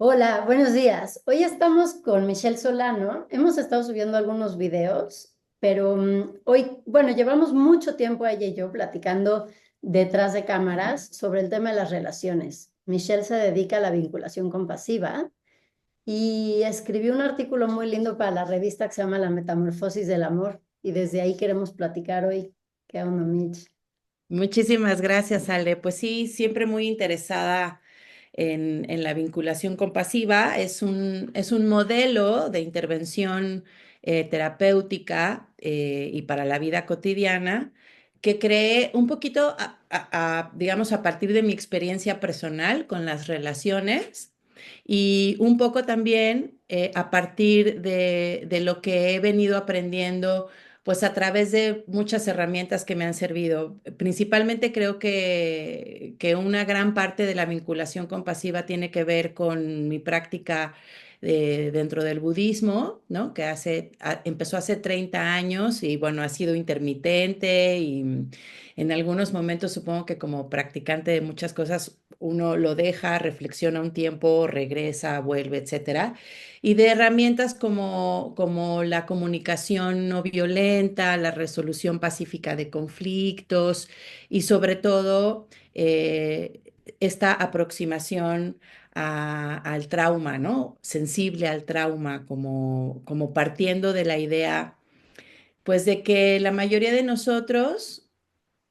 Hola, buenos días. Hoy estamos con Michelle Solano. Hemos estado subiendo algunos videos, pero hoy, bueno, llevamos mucho tiempo ella y yo platicando detrás de cámaras sobre el tema de las relaciones. Michelle se dedica a la vinculación compasiva y escribió un artículo muy lindo para la revista que se llama La Metamorfosis del Amor y desde ahí queremos platicar hoy. ¿Qué onda, Mitch? Muchísimas gracias, Ale. Pues sí, siempre muy interesada en la vinculación compasiva. Es un modelo de intervención terapéutica y para la vida cotidiana que creé un poquito, digamos, a partir de mi experiencia personal con las relaciones y un poco también a partir de lo que he venido aprendiendo pues a través de muchas herramientas que me han servido. Principalmente creo que una gran parte de la vinculación compasiva tiene que ver con mi práctica dentro del budismo, ¿no? Que empezó hace 30 años y bueno, ha sido intermitente y en algunos momentos supongo que como practicante de muchas cosas uno lo deja, reflexiona un tiempo, regresa, vuelve, etcétera y de herramientas como la comunicación no violenta, la resolución pacífica de conflictos y sobre todo esta aproximación al trauma, ¿no? Sensible al trauma, como partiendo de la idea, pues de que la mayoría de nosotros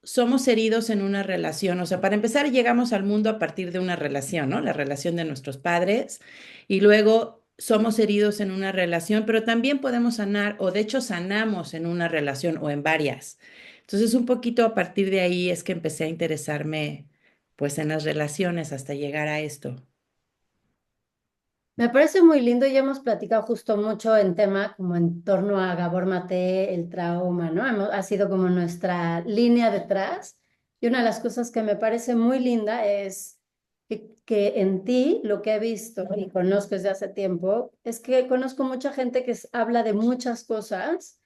somos heridos en una relación. O sea, para empezar, llegamos al mundo a partir de una relación, ¿no? La relación de nuestros padres. Y luego somos heridos en una relación, pero también podemos sanar, o de hecho sanamos en una relación o en varias. Entonces, un poquito a partir de ahí es que empecé a interesarme, pues, en las relaciones hasta llegar a esto. Me parece muy lindo y hemos platicado justo mucho en tema como en torno a Gabor Maté, el trauma, ¿no? Ha sido como nuestra línea detrás. Y una de las cosas que me parece muy linda es que en ti lo que he visto y conozco desde hace tiempo es que conozco mucha gente que habla de muchas cosas,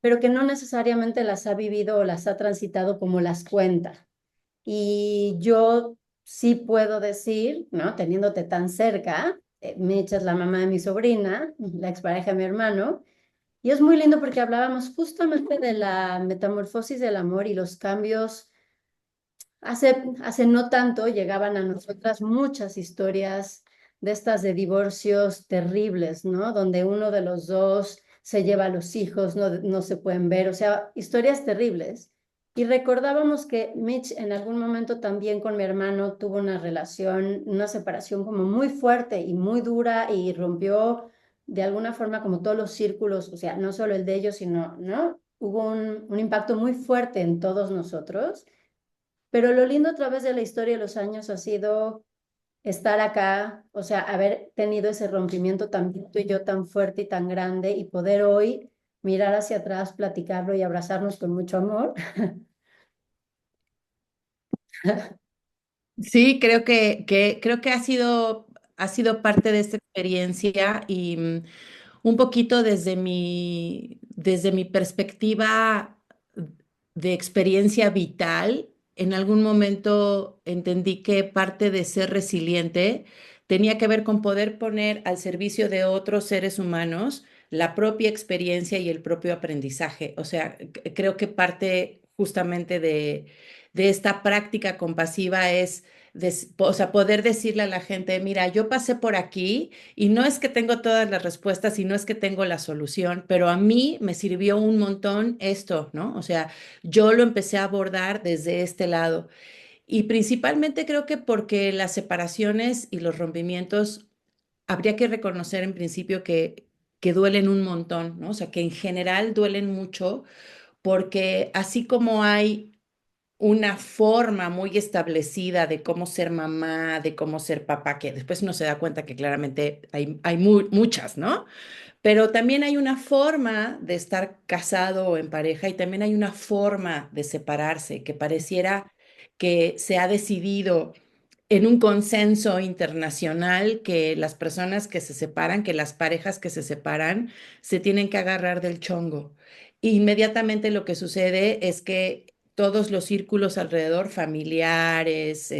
pero que no necesariamente las ha vivido o las ha transitado como las cuenta. Y yo sí puedo decir, ¿no? Teniéndote tan cerca, Mitch es la mamá de mi sobrina, la expareja de mi hermano, y es muy lindo porque hablábamos justamente de la metamorfosis del amor y los cambios. Hace no tanto llegaban a nosotras muchas historias de estas de divorcios terribles, ¿no? Donde uno de los dos se lleva a los hijos, no se pueden ver, o sea, historias terribles. Y recordábamos que Mitch en algún momento también con mi hermano tuvo una relación, una separación como muy fuerte y muy dura y rompió de alguna forma como todos los círculos, o sea, no solo el de ellos, sino, ¿no? Hubo un impacto muy fuerte en todos nosotros. Pero lo lindo a través de la historia de los años ha sido estar acá, o sea, haber tenido ese rompimiento tan tú y yo tan fuerte y tan grande y poder hoy mirar hacia atrás, platicarlo y abrazarnos con mucho amor. Sí, creo que ha sido parte de esta experiencia y un poquito desde mi perspectiva de experiencia vital, en algún momento entendí que parte de ser resiliente tenía que ver con poder poner al servicio de otros seres humanos la propia experiencia y el propio aprendizaje. O sea, creo que parte justamente de esta práctica compasiva es, o sea, poder decirle a la gente, mira, yo pasé por aquí y no es que tengo todas las respuestas y no es que tengo la solución, pero a mí me sirvió un montón esto, ¿no? O sea, yo lo empecé a abordar desde este lado. Y principalmente creo que porque las separaciones y los rompimientos, habría que reconocer en principio que duelen un montón, ¿no? O sea, que en general duelen mucho porque así como hay una forma muy establecida de cómo ser mamá, de cómo ser papá, que después uno se da cuenta que claramente hay muchas, ¿no? Pero también hay una forma de estar casado o en pareja y también hay una forma de separarse que pareciera que se ha decidido en un consenso internacional que las personas que se separan, que las parejas que se separan, se tienen que agarrar del chongo. Inmediatamente lo que sucede es que todos los círculos alrededor, familiares,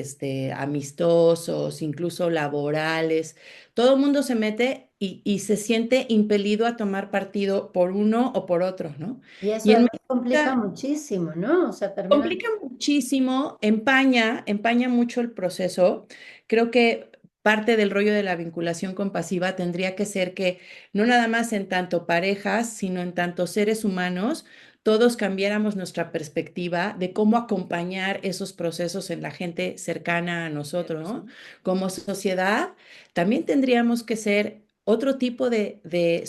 amistosos, incluso laborales, todo el mundo se mete y se siente impelido a tomar partido por uno o por otro, ¿no? Y eso Y en además complica México muchísimo, ¿no? O sea, termina... complica muchísimo, empaña mucho el proceso. Creo que parte del rollo de la vinculación compasiva tendría que ser que no nada más en tanto parejas, sino en tanto seres humanos, todos cambiáramos nuestra perspectiva de cómo acompañar esos procesos en la gente cercana a nosotros, ¿no? Como sociedad, también tendríamos que ser otro tipo de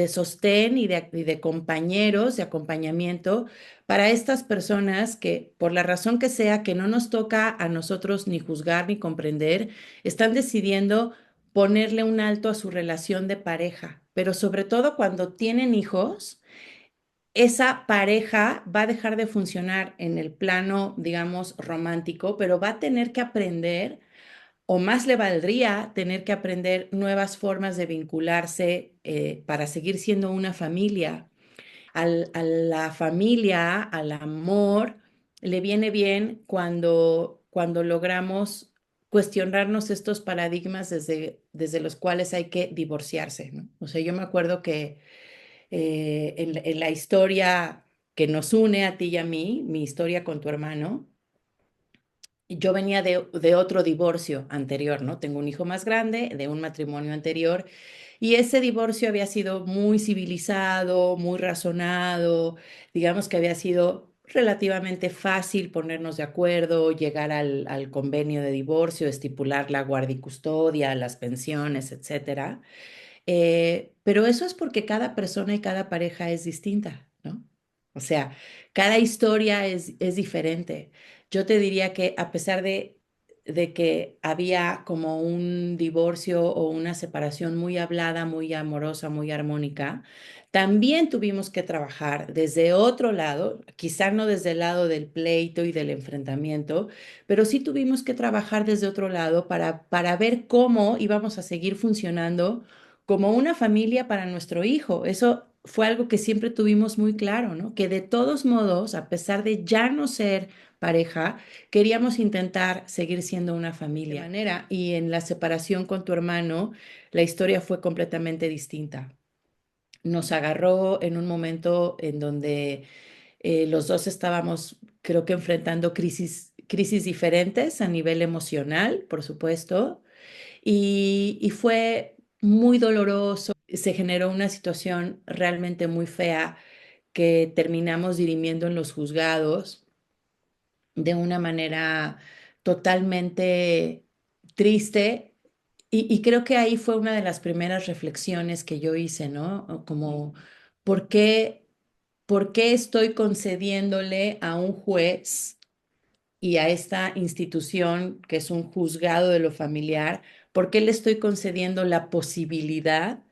sostén y de compañeros, de acompañamiento para estas personas que, por la razón que sea, que no nos toca a nosotros ni juzgar ni comprender, están decidiendo ponerle un alto a su relación de pareja, pero sobre todo cuando tienen hijos, esa pareja va a dejar de funcionar en el plano, digamos, romántico, pero va a tener que aprender, o más le valdría tener que aprender nuevas formas de vincularse para seguir siendo una familia a la familia, al amor, le viene bien cuando logramos cuestionarnos estos paradigmas desde los cuales hay que divorciarse, ¿no? O sea, yo me acuerdo que en la historia que nos une a ti y a mí, mi historia con tu hermano, yo venía de otro divorcio anterior, ¿no? Tengo un hijo más grande, de un matrimonio anterior, y ese divorcio había sido muy civilizado, muy razonado, digamos que había sido relativamente fácil ponernos de acuerdo, llegar al convenio de divorcio, estipular la guardia y custodia, las pensiones, etcétera. Pero eso es porque cada persona y cada pareja es distinta, ¿no? O sea, cada historia es diferente. Yo te diría que a pesar de que había como un divorcio o una separación muy hablada, muy amorosa, muy armónica, también tuvimos que trabajar desde otro lado, quizá no desde el lado del pleito y del enfrentamiento, pero sí tuvimos que trabajar desde otro lado para ver cómo íbamos a seguir funcionando como una familia para nuestro hijo. Eso fue algo que siempre tuvimos muy claro, ¿no? Que de todos modos, a pesar de ya no ser pareja, queríamos intentar seguir siendo una familia. De manera, y en la separación con tu hermano, la historia fue completamente distinta. Nos agarró en un momento en donde los dos estábamos, creo que enfrentando crisis diferentes a nivel emocional, por supuesto, y fue muy doloroso. Se generó una situación realmente muy fea que terminamos dirimiendo en los juzgados de una manera totalmente triste. Y creo que ahí fue una de las primeras reflexiones que yo hice, ¿no? Como, ¿por qué, por qué estoy concediéndole a un juez y a esta institución que es un juzgado de lo familiar, ¿por qué le estoy concediendo la posibilidad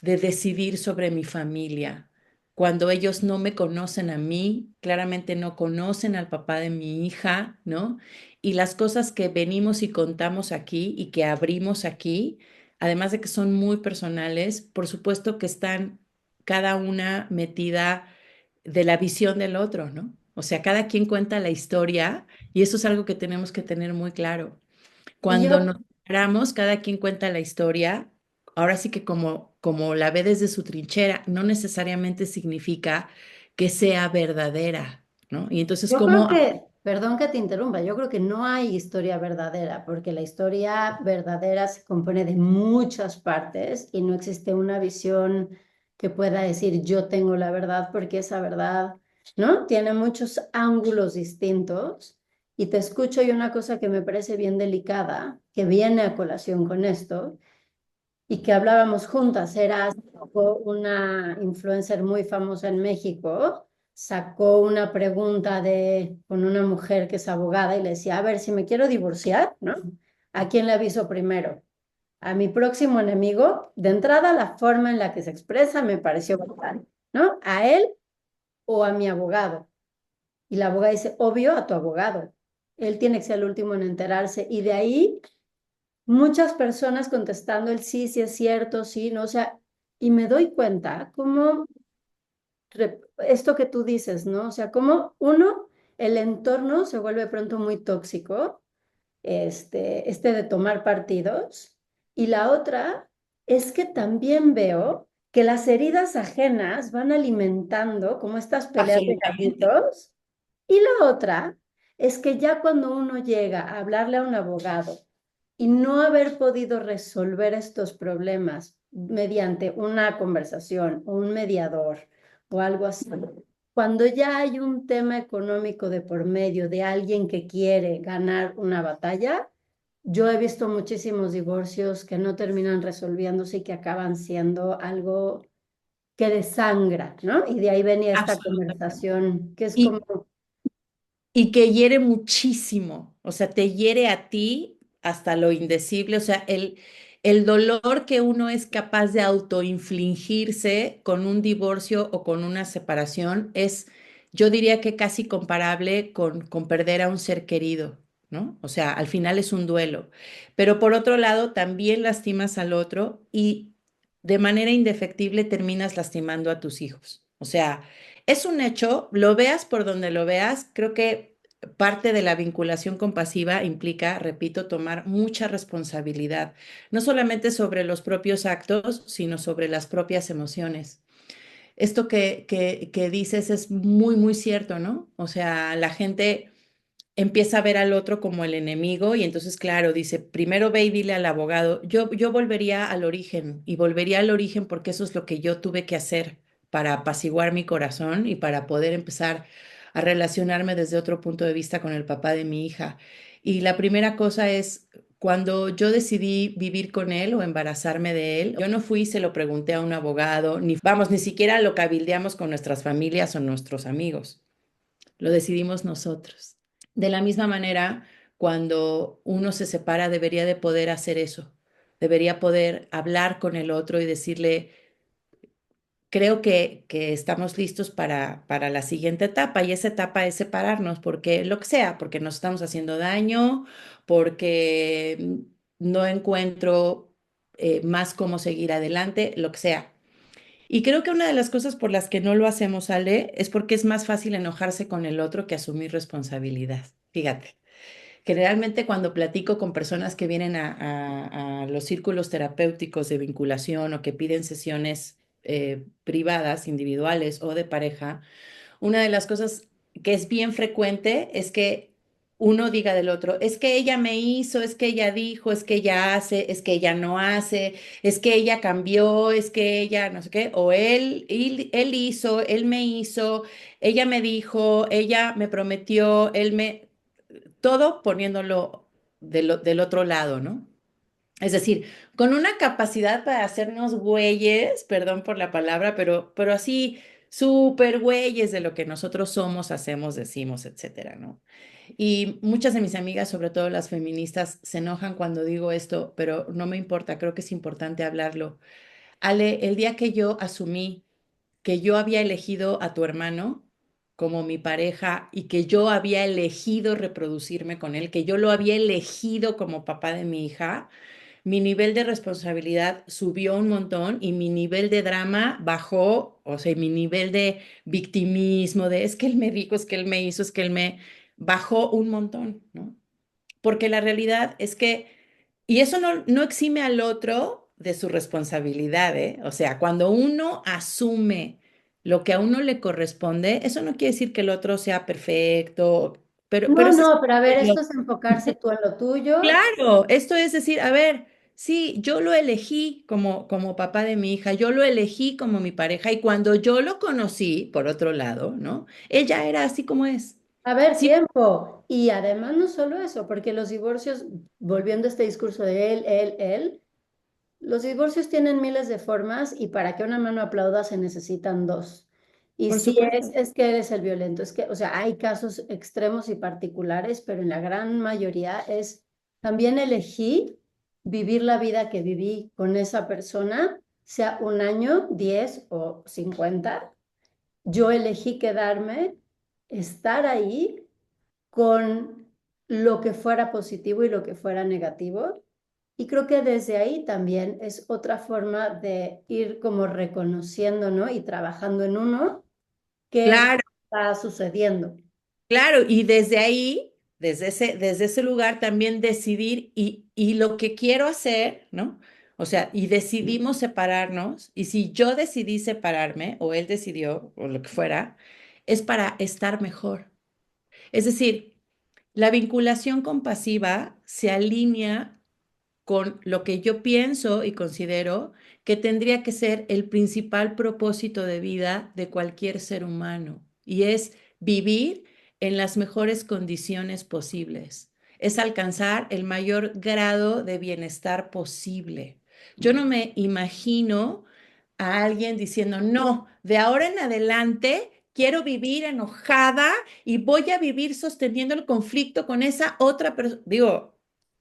de decidir sobre mi familia? Cuando ellos no me conocen a mí, claramente no conocen al papá de mi hija, ¿no? Y las cosas que venimos y contamos aquí y que abrimos aquí, además de que son muy personales, por supuesto que están cada una metida de la visión del otro, ¿no? O sea, cada quien cuenta la historia y eso es algo que tenemos que tener muy claro. Y Cuando yo nos separamos, cada quien cuenta la historia, ahora sí que como la ve desde su trinchera, no necesariamente significa que sea verdadera, ¿no? Y entonces, Yo creo ¿cómo? que, perdón que te interrumpa, yo creo que no hay historia verdadera, porque la historia verdadera se compone de muchas partes y no existe una visión que pueda decir yo tengo la verdad, porque esa verdad, ¿no? Tiene muchos ángulos distintos. Y te escucho y una cosa que me parece bien delicada, que viene a colación con esto, y que hablábamos juntas, era una influencer muy famosa en México, sacó una pregunta con una mujer que es abogada y le decía, a ver, si me quiero divorciar, ¿no? ¿A quién le aviso primero? A mi próximo enemigo, de entrada, la forma en la que se expresa me pareció brutal, ¿no? ¿A él o a mi abogado? Y la abogada dice, obvio, a tu abogado. Él tiene que ser el último en enterarse. Y de ahí muchas personas contestando el sí, sí es cierto, sí, no, o sea, y me doy cuenta cómo esto que tú dices, ¿no? O sea, cómo uno el entorno se vuelve pronto muy tóxico, este de tomar partidos. Y la otra es que también veo que las heridas ajenas van alimentando como estas peleas de Absolutamente. gallitos. Y la otra es que ya cuando uno llega a hablarle a un abogado y no haber podido resolver estos problemas mediante una conversación o un mediador o algo así, cuando ya hay un tema económico de por medio de alguien que quiere ganar una batalla, yo he visto muchísimos divorcios que no terminan resolviéndose y que acaban siendo algo que desangra, ¿no? Y de ahí venía esta Absolutamente. conversación que es como, Y, y que hiere muchísimo, o sea, te hiere a ti hasta lo indecible, o sea, el dolor que uno es capaz de autoinfligirse con un divorcio o con una separación es, yo diría que casi comparable con perder a un ser querido, ¿no? O sea, al final es un duelo, pero por otro lado, también lastimas al otro y de manera indefectible terminas lastimando a tus hijos. O sea, es un hecho, lo veas por donde lo veas, creo que parte de la vinculación compasiva implica, repito, tomar mucha responsabilidad, no solamente sobre los propios actos, sino sobre las propias emociones. Esto que dices es muy, muy cierto, ¿no? O sea, la gente empieza a ver al otro como el enemigo y entonces, claro, dice, primero ve y dile al abogado, yo volvería al origen y volvería al origen porque eso es lo que yo tuve que hacer para apaciguar mi corazón y para poder empezar a relacionarme desde otro punto de vista con el papá de mi hija. Y la primera cosa es, cuando yo decidí vivir con él o embarazarme de él, yo no fui y se lo pregunté a un abogado, ni vamos, ni siquiera lo cabildeamos con nuestras familias o nuestros amigos. Lo decidimos nosotros. De la misma manera, cuando uno se separa, debería de poder hacer eso. Debería poder hablar con el otro y decirle, creo que estamos listos para la siguiente etapa y esa etapa es separarnos porque lo que sea, porque nos estamos haciendo daño, porque no encuentro más cómo seguir adelante, lo que sea. Y creo que una de las cosas por las que no lo hacemos, Ale, es porque es más fácil enojarse con el otro que asumir responsabilidad. Fíjate, generalmente cuando platico con personas que vienen a los círculos terapéuticos de vinculación o que piden sesiones privadas, individuales o de pareja, una de las cosas que es bien frecuente es que uno diga del otro, es que ella me hizo, es que ella dijo, es que ella hace, es que ella no hace, es que ella cambió, es que ella no sé qué, o él hizo, él me hizo, ella me dijo, ella me prometió, él me, todo poniéndolo del otro lado, ¿no? Es decir, con una capacidad para hacernos güeyes, perdón por la palabra, pero así súper güeyes de lo que nosotros somos, hacemos, decimos, etcétera, ¿no? Y muchas de mis amigas, sobre todo las feministas, se enojan cuando digo esto, pero no me importa, creo que es importante hablarlo. Ale, el día que yo asumí que yo había elegido a tu hermano como mi pareja y que yo había elegido reproducirme con él, que yo lo había elegido como papá de mi hija, mi nivel de responsabilidad subió un montón y mi nivel de drama bajó, o sea, mi nivel de victimismo, de es que él me dijo, es que él me hizo, es que él me bajó un montón, ¿no? Porque la realidad es que, y eso no exime al otro de su responsabilidad, ¿eh? O sea, cuando uno asume lo que a uno le corresponde, eso no quiere decir que el otro sea perfecto, pero no, ese es no, pero a ver, esto es enfocarse tú en lo tuyo. claro, esto es decir, a ver, sí, yo lo elegí como papá de mi hija, yo lo elegí como mi pareja y cuando yo lo conocí, por otro lado, ¿no? Él ya era así como es. A ver, Sí, tiempo. Y además no solo eso, porque los divorcios, volviendo a este discurso de él, los divorcios tienen miles de formas y para que una mano aplauda se necesitan dos. Y por si es, supuesto. es que eres el violento, es que, o sea, hay casos extremos y particulares, pero en la gran mayoría es también elegí vivir la vida que viví con esa persona, sea un año, 10 o 50. Yo elegí quedarme, estar ahí con lo que fuera positivo y lo que fuera negativo. Y creo que desde ahí también es otra forma de ir como reconociendo, ¿no? Y trabajando en uno qué es lo Claro. que está sucediendo. Claro, y desde ahí, desde ese lugar también decidir y lo que quiero hacer, ¿no? O sea, y decidimos separarnos, y si yo decidí separarme, o él decidió, o lo que fuera, es para estar mejor. Es decir, la vinculación compasiva se alinea con lo que yo pienso y considero que tendría que ser el principal propósito de vida de cualquier ser humano, y es vivir en las mejores condiciones posibles, es alcanzar el mayor grado de bienestar posible. Yo no me imagino a alguien diciendo, no, de ahora en adelante quiero vivir enojada y voy a vivir sosteniendo el conflicto con esa otra persona. Digo,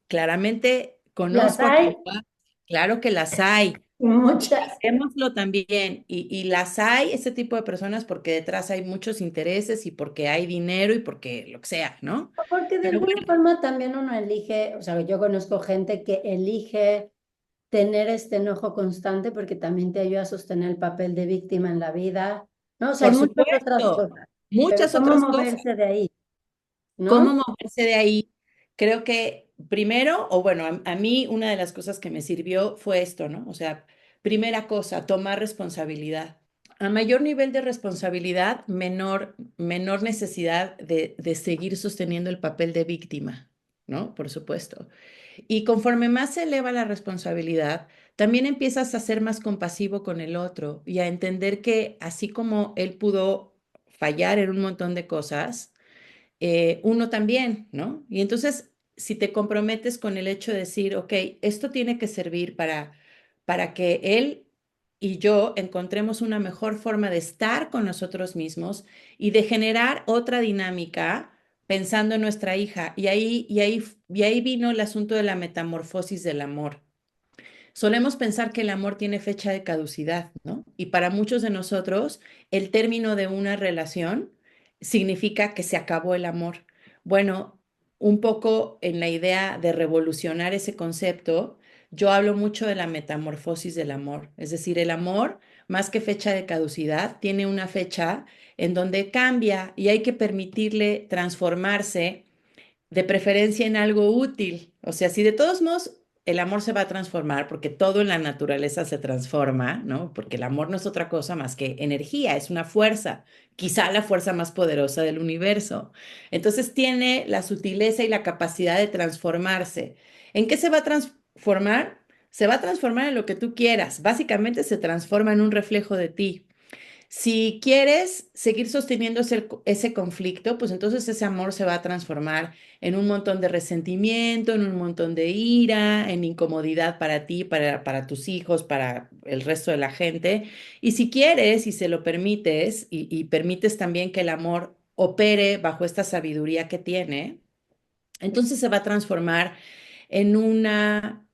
claramente Las conozco a quien hay lo hace, claro que las hay, y muchas. démoslo también, y las hay, ese tipo de personas, porque detrás hay muchos intereses y porque hay dinero y porque lo que sea, ¿no? Porque de Pero alguna bueno, forma también uno elige, o sea, yo conozco gente que elige tener este enojo constante porque también te ayuda a sostener el papel de víctima en la vida, ¿no? O sea, hay por muchas otras supuesto, cosas, pero muchas ¿cómo otras cosas. moverse de ahí, ¿Cómo no? moverse de ahí? Creo que primero, o bueno, a mí una de las cosas que me sirvió fue esto, ¿no? O sea, primera cosa, tomar responsabilidad. A mayor nivel de responsabilidad, menor necesidad de seguir sosteniendo el papel de víctima, ¿no? Por supuesto. Y conforme más se eleva la responsabilidad, también empiezas a ser más compasivo con el otro y a entender que así como él pudo fallar en un montón de cosas, uno también, ¿no? Y entonces, si te comprometes con el hecho de decir, ok, esto tiene que servir para que él y yo encontremos una mejor forma de estar con nosotros mismos y de generar otra dinámica pensando en nuestra hija. Y ahí vino el asunto de la metamorfosis del amor. Solemos pensar que el amor tiene fecha de caducidad, ¿no? Y para muchos de nosotros, el término de una relación significa que se acabó el amor. Bueno, un poco en la idea de revolucionar ese concepto, yo hablo mucho de la metamorfosis del amor. Es decir, el amor, más que fecha de caducidad, tiene una fecha en donde cambia y hay que permitirle transformarse, de preferencia en algo útil. O sea, si de todos modos el amor se va a transformar, porque todo en la naturaleza se transforma, ¿no? Porque el amor no es otra cosa más que energía, es una fuerza, quizá la fuerza más poderosa del universo. Entonces tiene la sutileza y la capacidad de transformarse. ¿En qué se va a transformar? Se va a transformar en lo que tú quieras. Básicamente se transforma en un reflejo de ti. Si quieres seguir sosteniendo ese conflicto, pues entonces ese amor se va a transformar en un montón de resentimiento, en un montón de ira, en incomodidad para ti, para tus hijos, para el resto de la gente. Y si quieres y se lo permites y permites también que el amor opere bajo esta sabiduría que tiene, entonces se va a transformar en una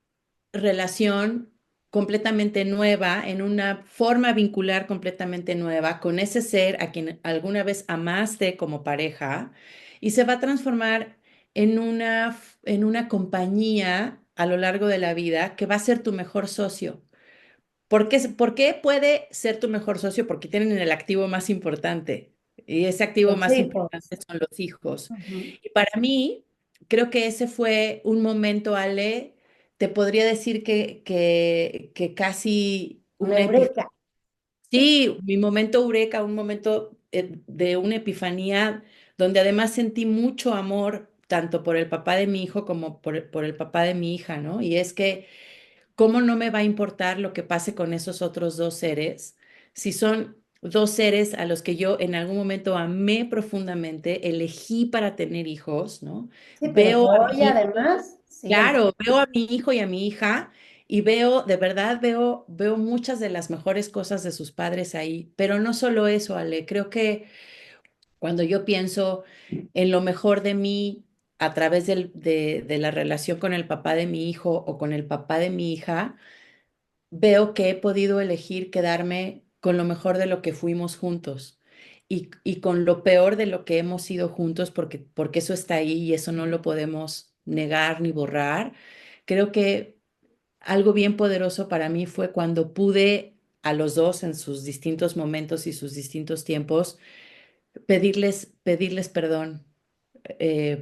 relación completamente nueva, en una forma vincular completamente nueva con ese ser a quien alguna vez amaste como pareja, y se va a transformar en una compañía a lo largo de la vida que va a ser tu mejor socio. ¿Por qué puede ser tu mejor socio? Porque tienen el activo más importante. Y ese activo Los más hijos. importante son los hijos. Ujú. Y para mí, creo que ese fue un momento, Ale, te podría decir que casi Una una epifanía. eureka. Sí, mi momento eureka, un momento de una epifanía donde además sentí mucho amor, tanto por el papá de mi hijo como por el papá de mi hija, ¿no? Y es que ¿cómo no me va a importar lo que pase con esos otros dos seres si son dos seres a los que yo en algún momento amé profundamente, elegí para tener hijos, ¿no? Sí, pero Veo que a hoy mi hijo, además siguen. claro, veo a mi hijo y a mi hija y de verdad veo muchas de las mejores cosas de sus padres ahí, pero no solo eso, Ale, creo que cuando yo pienso en lo mejor de mí a través de la relación con el papá de mi hijo o con el papá de mi hija, veo que he podido elegir quedarme con lo mejor de lo que fuimos juntos y con lo peor de lo que hemos sido juntos, porque eso está ahí y eso no lo podemos negar ni borrar. Creo que algo bien poderoso para mí fue cuando pude a los dos en sus distintos momentos y sus distintos tiempos pedirles perdón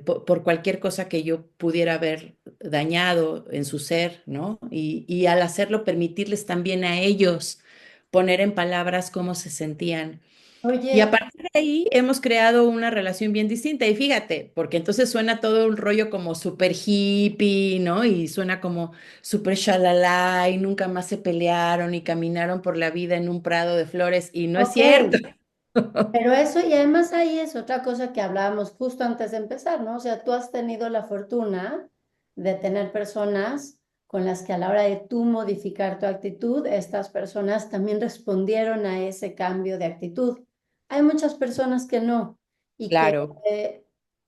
por cualquier cosa que yo pudiera haber dañado en su ser, ¿no? Y al hacerlo, permitirles también a ellos poner en palabras cómo se sentían. Y a Oye, partir de ahí hemos creado una relación bien distinta. Y fíjate, porque entonces suena todo un rollo como súper hippie, ¿no? Y suena como súper shalala y nunca más se pelearon y caminaron por la vida en un prado de flores. Y no es ok, cierto. pero eso, y además ahí es otra cosa que hablábamos justo antes de empezar, ¿no? O sea, tú has tenido la fortuna de tener personas con las que a la hora de tú modificar tu actitud, estas personas también respondieron a ese cambio de actitud. Hay muchas personas que no, y que Claro,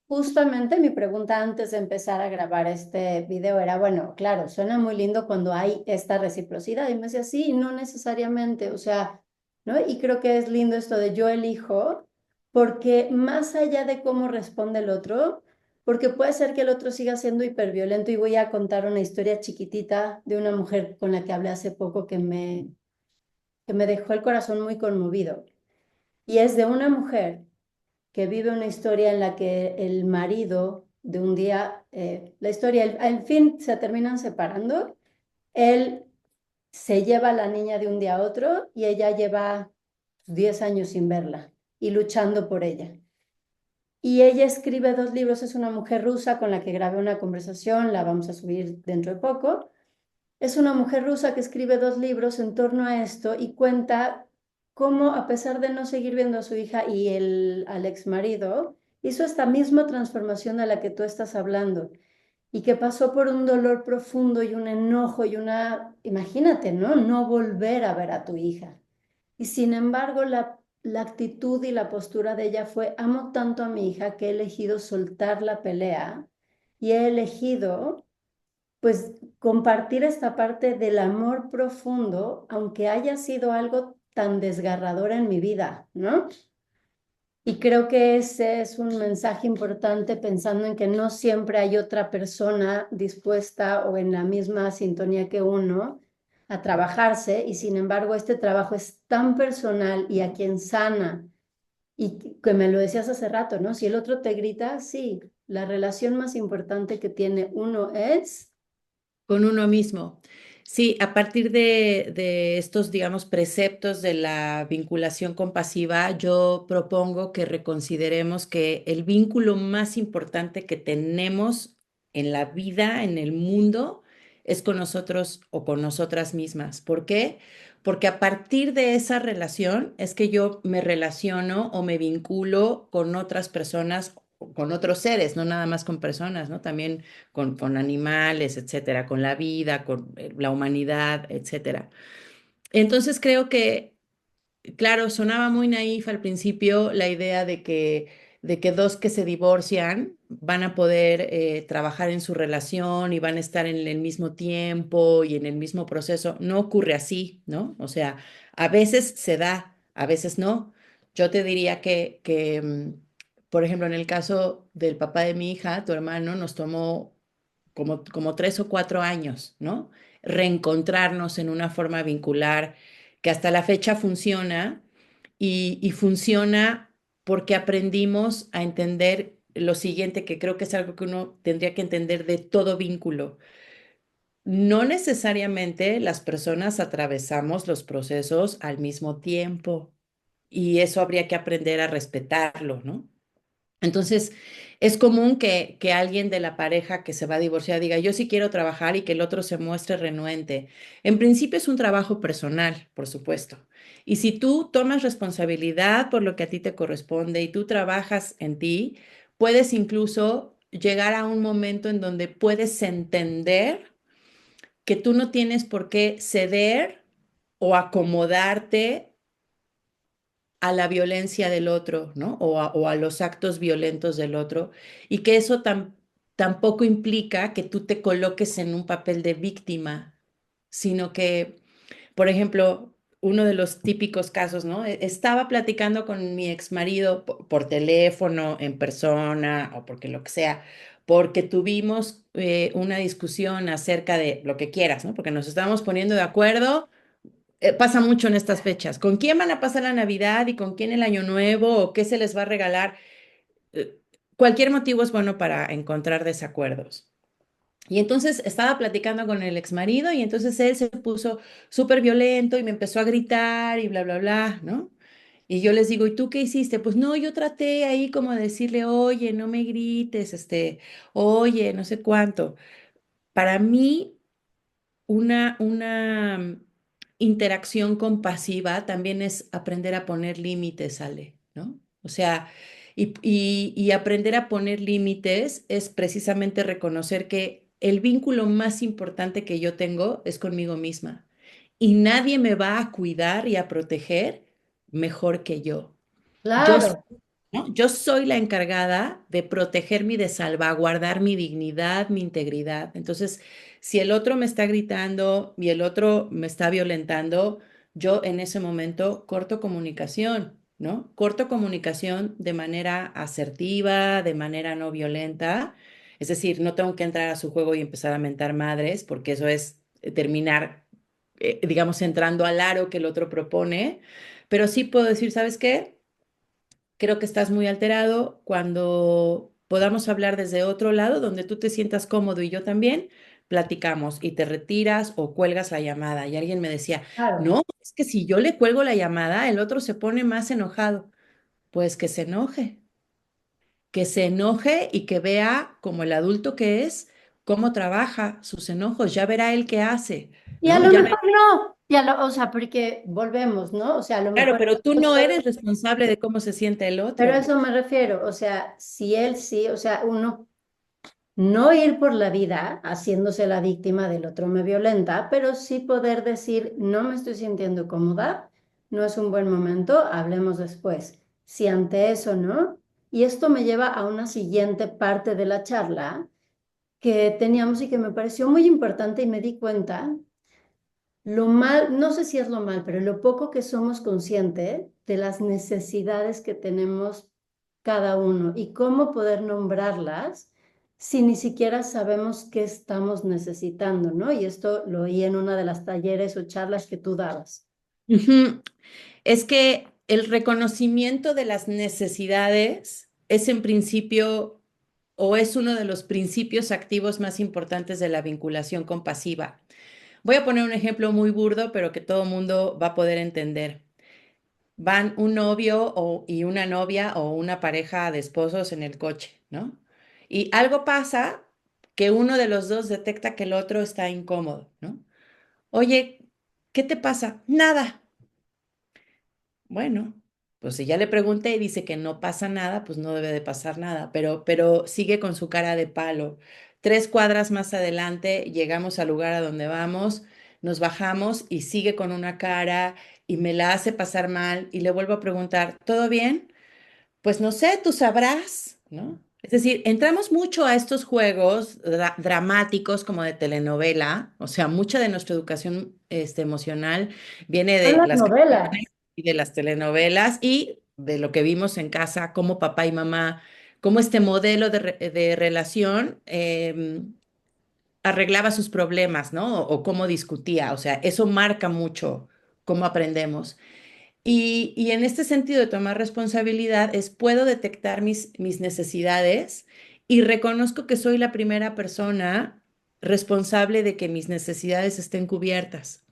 justamente mi pregunta antes de empezar a grabar este video era, bueno, claro, suena muy lindo cuando hay esta reciprocidad, y me decía, sí, no necesariamente, o sea... ¿no? Y creo que es lindo esto de yo elijo, porque más allá de cómo responde el otro, porque puede ser que el otro siga siendo hiperviolento y voy a contar una historia chiquitita de una mujer con la que hablé hace poco que me dejó el corazón muy conmovido. Y es de una mujer que vive una historia en la que el marido de un día, la historia, al fin se terminan separando, él se lleva a la niña de un día a otro y ella lleva 10 años sin verla y luchando por ella. Y ella escribe dos libros, es una mujer rusa con la que grabé una conversación, la vamos a subir dentro de poco. Es una mujer rusa que escribe dos libros en torno a esto y cuenta cómo, a pesar de no seguir viendo a su hija y al ex marido, hizo esta misma transformación de la que tú estás hablando y que pasó por un dolor profundo y un enojo y una, imagínate, ¿no? No volver a ver a tu hija. Y sin embargo, la actitud y la postura de ella fue, amo tanto a mi hija que he elegido soltar la pelea y he elegido, pues, compartir esta parte del amor profundo, aunque haya sido algo tan desgarrador en mi vida, ¿no? Y creo que ese es un mensaje importante pensando en que no siempre hay otra persona dispuesta o en la misma sintonía que uno a trabajarse y sin embargo este trabajo es tan personal y a quien sana y que me lo decías hace rato, ¿no? Si el otro te grita, sí, la relación más importante que tiene uno es, con uno mismo. Sí, a partir de estos, digamos, preceptos de la vinculación compasiva, yo propongo que reconsideremos que el vínculo más importante que tenemos en la vida, en el mundo, es con nosotros o con nosotras mismas. ¿Por qué? Porque a partir de esa relación es que yo me relaciono o me vinculo con otras personas, o con otros seres, no nada más con personas, ¿no? También con animales, etcétera, con la vida, con la humanidad, etcétera. Entonces creo que, claro, sonaba muy naif al principio la idea de que dos que se divorcian van a poder trabajar en su relación y van a estar en el mismo tiempo y en el mismo proceso. No ocurre así, ¿no? O sea, a veces se da, a veces no. Yo te diría que, por ejemplo, en el caso del papá de mi hija, tu hermano, nos tomó como 3 o 4 años, ¿no? Reencontrarnos en una forma vincular que hasta la fecha funciona y funciona porque aprendimos a entender lo siguiente, que creo que es algo que uno tendría que entender de todo vínculo. No necesariamente las personas atravesamos los procesos al mismo tiempo y eso habría que aprender a respetarlo, ¿no? Entonces, es común que alguien de la pareja que se va a divorciar diga, yo sí quiero trabajar y que el otro se muestre renuente. En principio es un trabajo personal, por supuesto. Y si tú tomas responsabilidad por lo que a ti te corresponde y tú trabajas en ti, puedes incluso llegar a un momento en donde puedes entender que tú no tienes por qué ceder o acomodarte a la violencia del otro, ¿no? O a los actos violentos del otro, y que eso tampoco implica que tú te coloques en un papel de víctima, sino que, por ejemplo, uno de los típicos casos, ¿no? Estaba platicando con mi exmarido por teléfono, en persona, o porque lo que sea, porque tuvimos una discusión acerca de lo que quieras, ¿no? Porque nos estábamos poniendo de acuerdo pasa mucho en estas fechas. ¿Con quién van a pasar la Navidad y con quién el Año Nuevo o qué se les va a regalar? Eh, Cualquier motivo es bueno para encontrar desacuerdos. Y entonces estaba platicando con el exmarido y entonces él se puso súper violento y me empezó a gritar y bla, bla, bla, ¿no? Y yo les digo, ¿y tú qué hiciste? Pues no, yo traté ahí como de decirle, oye, no me grites, oye, no sé cuánto. Para mí, una interacción compasiva también es aprender a poner límites, Ale, ¿no? O sea, y aprender a poner límites es precisamente reconocer que el vínculo más importante que yo tengo es conmigo misma y nadie me va a cuidar y a proteger mejor que yo. Yo Claro. ¿no? Yo soy la encargada de protegerme y de salvaguardar mi dignidad, mi integridad. Entonces, si el otro me está gritando y el otro me está violentando, yo en ese momento corto comunicación, ¿no? Corto comunicación de manera asertiva, de manera no violenta. Es decir, no tengo que entrar a su juego y empezar a mentar madres, porque eso es terminar, digamos, entrando al aro que el otro propone. Pero sí puedo decir, ¿sabes qué? Creo que estás muy alterado. Cuando podamos hablar desde otro lado, donde tú te sientas cómodo y yo también, platicamos y te retiras o cuelgas la llamada. Y alguien me decía, Claro. no, es que si yo le cuelgo la llamada, el otro se pone más enojado. Pues que se enoje y que vea como el adulto que es, cómo trabaja sus enojos. Ya verá él qué hace, Y a ¿no? lo Ya mejor verá. no, o sea, porque volvemos, ¿no? O sea, a lo Claro, mejor pero tú yo no soy, eres responsable de cómo se siente el pero a otro. eso me refiero, o sea, si él sí, o sea, uno no ir por la vida haciéndose la víctima del otro me violenta, pero sí poder decir, no me estoy sintiendo cómoda, no es un buen momento, hablemos después. Si ante eso no, y esto me lleva a una siguiente parte de la charla que teníamos y que me pareció muy importante y me di cuenta lo mal, no sé si es lo mal, pero lo poco que somos conscientes de las necesidades que tenemos cada uno y cómo poder nombrarlas si ni siquiera sabemos qué estamos necesitando, ¿no? Y esto lo oí en una de las talleres o charlas que tú dabas. Ujú. Es que el reconocimiento de las necesidades es en principio o es uno de los principios activos más importantes de la vinculación compasiva. Voy a poner un ejemplo muy burdo, pero que todo mundo va a poder entender. Van un novio y una novia o una pareja de esposos en el coche, ¿no? Y algo pasa que uno de los dos detecta que el otro está incómodo, ¿no? Oye, ¿qué te pasa? Nada. Bueno, pues si ya le pregunté y dice que no pasa nada, pues no debe de pasar nada, pero sigue con su cara de palo. 3 cuadras más adelante llegamos al lugar a donde vamos, nos bajamos y sigue con una cara y me la hace pasar mal y le vuelvo a preguntar, ¿todo bien? Pues no sé, tú sabrás, ¿no? Es decir, entramos mucho a estos juegos dramáticos como de telenovela, o sea, mucha de nuestra educación emocional viene Son de las las canciones novelas. y de las telenovelas y de lo que vimos en casa, como papá y mamá, cómo este modelo de relación arreglaba sus problemas, ¿no? O cómo discutía, o sea, eso marca mucho cómo aprendemos. Y en este sentido de tomar responsabilidad es puedo detectar mis necesidades y reconozco que soy la primera persona responsable de que mis necesidades estén cubiertas.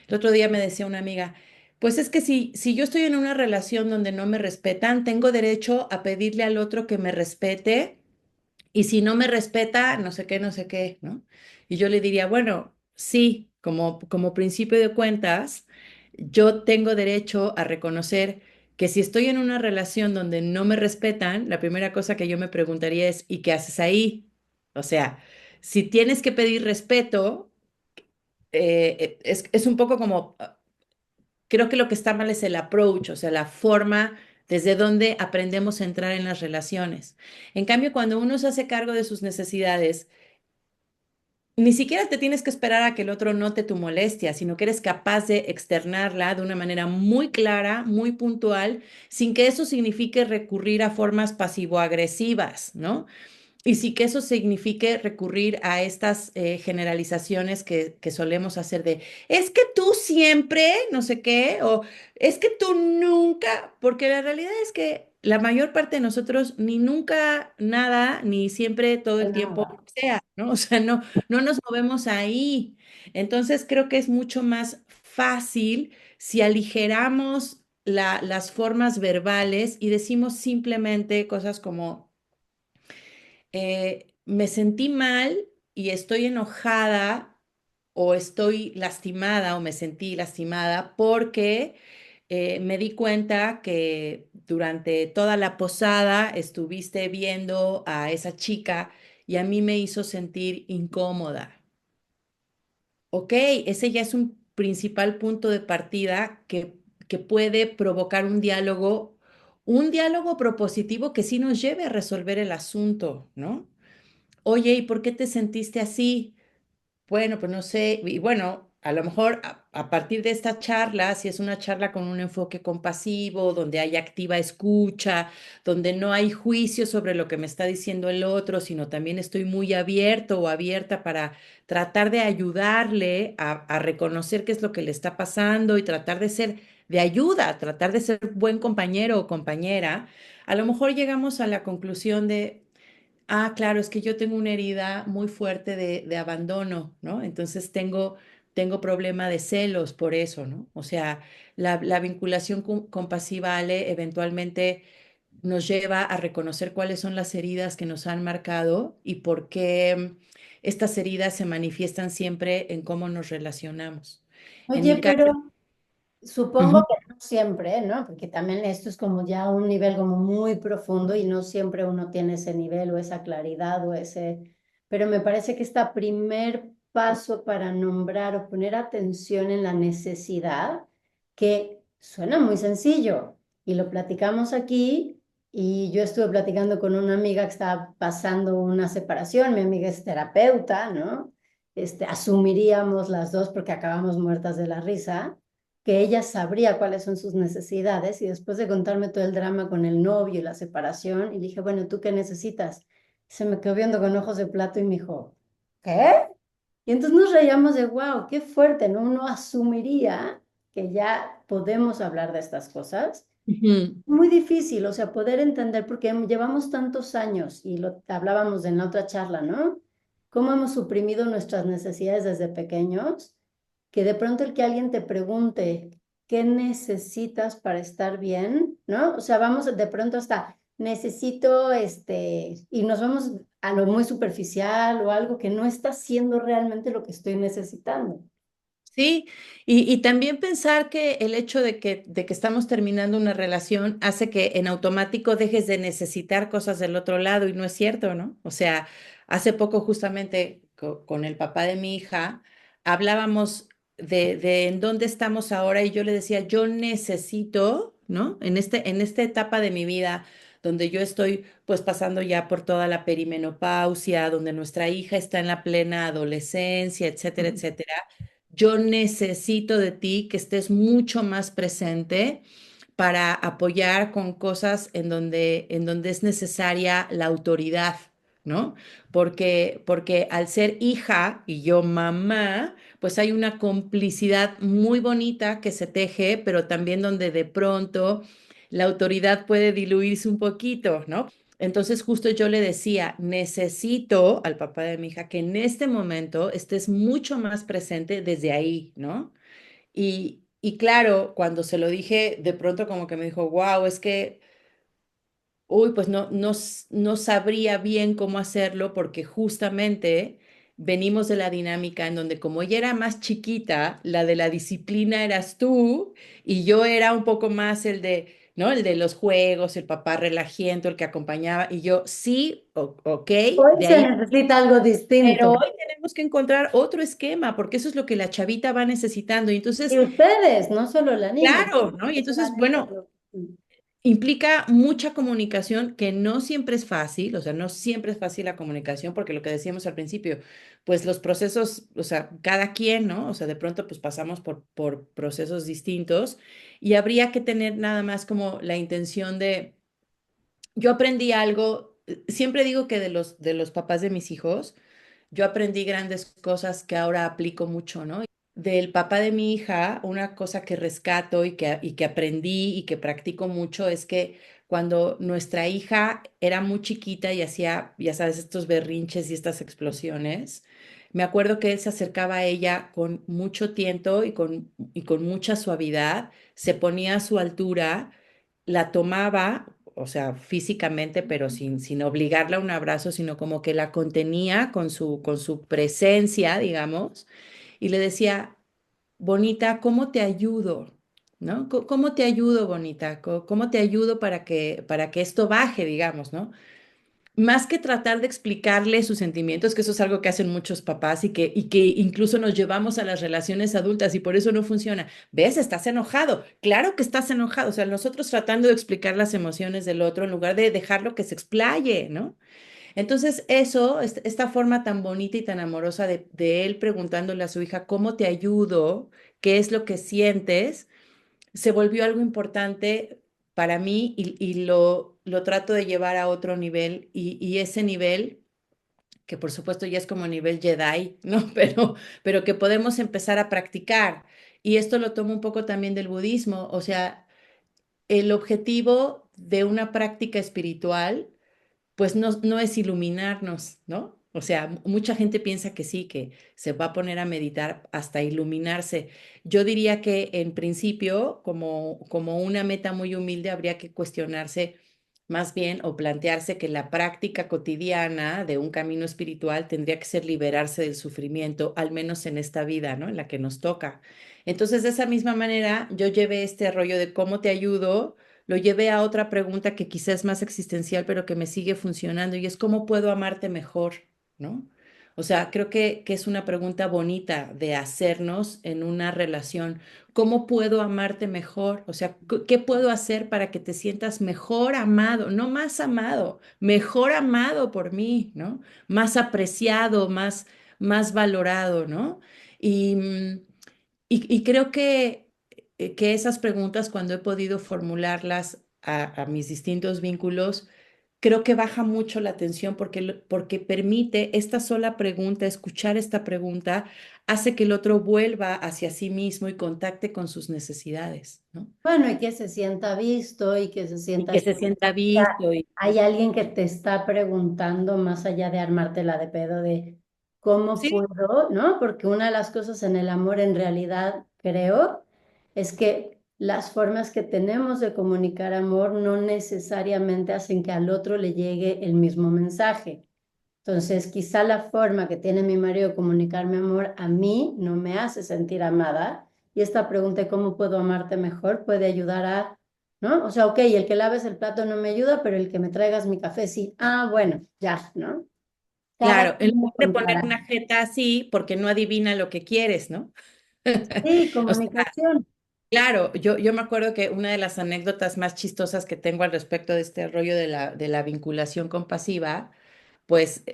El otro día me decía una amiga, pues es que si yo estoy en una relación donde no me respetan, tengo derecho a pedirle al otro que me respete y si no me respeta, no sé qué, no sé qué, ¿no? Y yo le diría, bueno, sí, como principio de cuentas, yo tengo derecho a reconocer que si estoy en una relación donde no me respetan, la primera cosa que yo me preguntaría es, ¿y qué haces ahí? O sea, si tienes que pedir respeto, es un poco como creo que lo que está mal es el approach, o sea, la forma desde donde aprendemos a entrar en las relaciones. En cambio, cuando uno se hace cargo de sus necesidades, ni siquiera te tienes que esperar a que el otro note tu molestia, sino que eres capaz de externarla de una manera muy clara, muy puntual, sin que eso signifique recurrir a formas pasivo-agresivas, ¿no? y sí que eso signifique recurrir a estas generalizaciones que solemos hacer de, es que tú siempre, no sé qué, o es que tú nunca, porque la realidad es que la mayor parte de nosotros ni nunca nada, ni siempre todo el tiempo Nada. sea, ¿no? O sea, no nos movemos ahí. Entonces creo que es mucho más fácil si aligeramos las formas verbales y decimos simplemente cosas como me sentí mal y estoy enojada o estoy lastimada o me sentí lastimada porque me di cuenta que durante toda la posada estuviste viendo a esa chica y a mí me hizo sentir incómoda. Ok, ese ya es un principal punto de partida que puede provocar un diálogo propositivo que sí nos lleve a resolver el asunto, ¿no? Oye, ¿y por qué te sentiste así? Bueno, pues no sé, y bueno, a lo mejor a partir de esta charla, si es una charla con un enfoque compasivo, donde hay activa escucha, donde no hay juicio sobre lo que me está diciendo el otro, sino también estoy muy abierto o abierta para tratar de ayudarle a reconocer qué es lo que le está pasando y tratar de ser de ayuda, tratar de ser buen compañero o compañera, a lo mejor llegamos a la conclusión de claro, es que yo tengo una herida muy fuerte de abandono, ¿no? Entonces tengo problema de celos por eso, ¿no? O sea, la vinculación compasiva, Ale, eventualmente nos lleva a reconocer cuáles son las heridas que nos han marcado y por qué estas heridas se manifiestan siempre en cómo nos relacionamos. En Oye, mi caso, pero supongo ujú, que no siempre, ¿no? Porque también esto es como ya un nivel como muy profundo y no siempre uno tiene ese nivel o esa claridad o ese... Pero me parece que este primer paso para nombrar o poner atención en la necesidad, que suena muy sencillo y lo platicamos aquí y yo estuve platicando con una amiga que estaba pasando una separación, mi amiga es terapeuta, ¿no? Asumiríamos las dos porque acabamos muertas de la risa que ella sabría cuáles son sus necesidades y después de contarme todo el drama con el novio y la separación, y le dije, bueno, ¿tú qué necesitas? Se me quedó viendo con ojos de plato y me dijo, ¿qué? Y entonces nos reíamos de, wow, qué fuerte, ¿no? Uno asumiría que ya podemos hablar de estas cosas. ujú. Muy difícil, o sea, poder entender, porque llevamos tantos años y lo hablábamos en la otra charla, ¿no? Cómo hemos suprimido nuestras necesidades desde pequeños que de pronto el que alguien te pregunte qué necesitas para estar bien, ¿no? O sea, vamos de pronto hasta necesito y nos vamos a lo muy superficial o algo que no está siendo realmente lo que estoy necesitando. Sí, y también pensar que el hecho de que estamos terminando una relación hace que en automático dejes de necesitar cosas del otro lado y no es cierto, ¿no? O sea, hace poco justamente con el papá de mi hija hablábamos de en dónde estamos ahora y yo le decía, yo necesito, ¿no? En esta etapa de mi vida donde yo estoy pues pasando ya por toda la perimenopausia, donde nuestra hija está en la plena adolescencia, etcétera, etcétera. Yo necesito de ti que estés mucho más presente para apoyar con cosas en donde es necesaria la autoridad, ¿no? Porque al ser hija y yo mamá, pues hay una complicidad muy bonita que se teje, pero también donde de pronto la autoridad puede diluirse un poquito, ¿no? Entonces justo yo le decía, necesito al papá de mi hija que en este momento estés mucho más presente desde ahí, ¿no? Y claro, cuando se lo dije, de pronto como que me dijo, wow, es que, uy, pues no sabría bien cómo hacerlo porque justamente venimos de la dinámica en donde como ella era más chiquita, la de la disciplina eras tú y yo era un poco más el de, ¿no? El de los juegos, el papá relajiento, el que acompañaba y yo, sí, ok, Hoy de se ahí. necesita algo Pero distinto. hoy tenemos que encontrar otro esquema porque eso es lo que la chavita va necesitando. Y Y entonces, ustedes, no solo la niña, claro, ¿no? Y ustedes entonces, van a bueno, hacerlo. implica mucha comunicación que no siempre es fácil, o sea, no siempre es fácil la comunicación porque lo que decíamos al principio, pues los procesos, o sea, cada quien, ¿no? O sea, de pronto pues pasamos por procesos distintos y habría que tener nada más como la intención de, yo aprendí algo siempre digo que de los papás de mis hijos, yo aprendí grandes cosas que ahora aplico mucho, ¿no? Del papá de mi hija, una cosa que rescato y que aprendí y que practico mucho es que cuando nuestra hija era muy chiquita y hacía, ya sabes, estos berrinches y estas explosiones, me acuerdo que él se acercaba a ella con mucho tiento y con mucha suavidad, se ponía a su altura, la tomaba, o sea, físicamente, pero sin obligarla a un abrazo, sino como que la contenía con su presencia, digamos, y le decía, bonita, ¿cómo te ayudo? ¿No? ¿Cómo te ayudo, bonita? ¿Cómo te ayudo para que esto baje, digamos, ¿no? Más que tratar de explicarle sus sentimientos, que eso es algo que hacen muchos papás y que incluso nos llevamos a las relaciones adultas y por eso no funciona. ¿Ves? Estás enojado. Claro que estás enojado. O sea, nosotros tratando de explicar las emociones del otro en lugar de dejarlo que se explaye, ¿no? Entonces, eso, esta forma tan bonita y tan amorosa de él preguntándole a su hija, ¿cómo te ayudo? ¿Qué es lo que sientes? Se volvió algo importante para mí y lo trato de llevar a otro nivel y ese nivel, que por supuesto ya es como nivel Jedi, ¿no? Pero que podemos empezar a practicar. Y esto lo tomo un poco también del budismo, o sea, el objetivo de una práctica espiritual pues no es iluminarnos, ¿no? O sea, mucha gente piensa que sí, que se va a poner a meditar hasta iluminarse. Yo diría que en principio, como una meta muy humilde, habría que cuestionarse más bien o plantearse que la práctica cotidiana de un camino espiritual tendría que ser liberarse del sufrimiento, al menos en esta vida, ¿no? En la que nos toca. Entonces, de esa misma manera, yo llevé este rollo de cómo te ayudo, lo llevé a otra pregunta que quizás es más existencial, pero que me sigue funcionando y es ¿cómo puedo amarte mejor? ¿No? O sea, creo que es una pregunta bonita de hacernos en una relación. ¿Cómo puedo amarte mejor? O sea, ¿qué puedo hacer para que te sientas mejor amado? No más amado, mejor amado por mí, ¿no? Más apreciado, más valorado, ¿no? Y, y creo que esas preguntas, cuando he podido formularlas a mis distintos vínculos, creo que baja mucho la tensión porque, porque permite esta sola pregunta, escuchar esta pregunta, hace que el otro vuelva hacia sí mismo y contacte con sus necesidades, ¿no? Bueno, y que se sienta visto y que se Y sienta que se que sienta ya visto. Y, hay alguien que te está preguntando más allá de armártela de pedo de cómo sí, puedo, ¿no? Porque una de las cosas en el amor en realidad creo es que las formas que tenemos de comunicar amor no necesariamente hacen que al otro le llegue el mismo mensaje. Entonces, quizá la forma que tiene mi marido de comunicar mi amor a mí no me hace sentir amada. Y esta pregunta de cómo puedo amarte mejor puede ayudar a, ¿no? O sea, ok, el que laves el plato no me ayuda, pero el que me traigas mi café sí. Ah, bueno, ya, ¿no? Cada claro, en quien lugar de poner encontrará. una jeta así, porque no adivina lo que quieres, ¿no? Sí, O sea, comunicación. claro, yo me acuerdo que una de las anécdotas más chistosas que tengo al respecto de este rollo de la vinculación compasiva, pues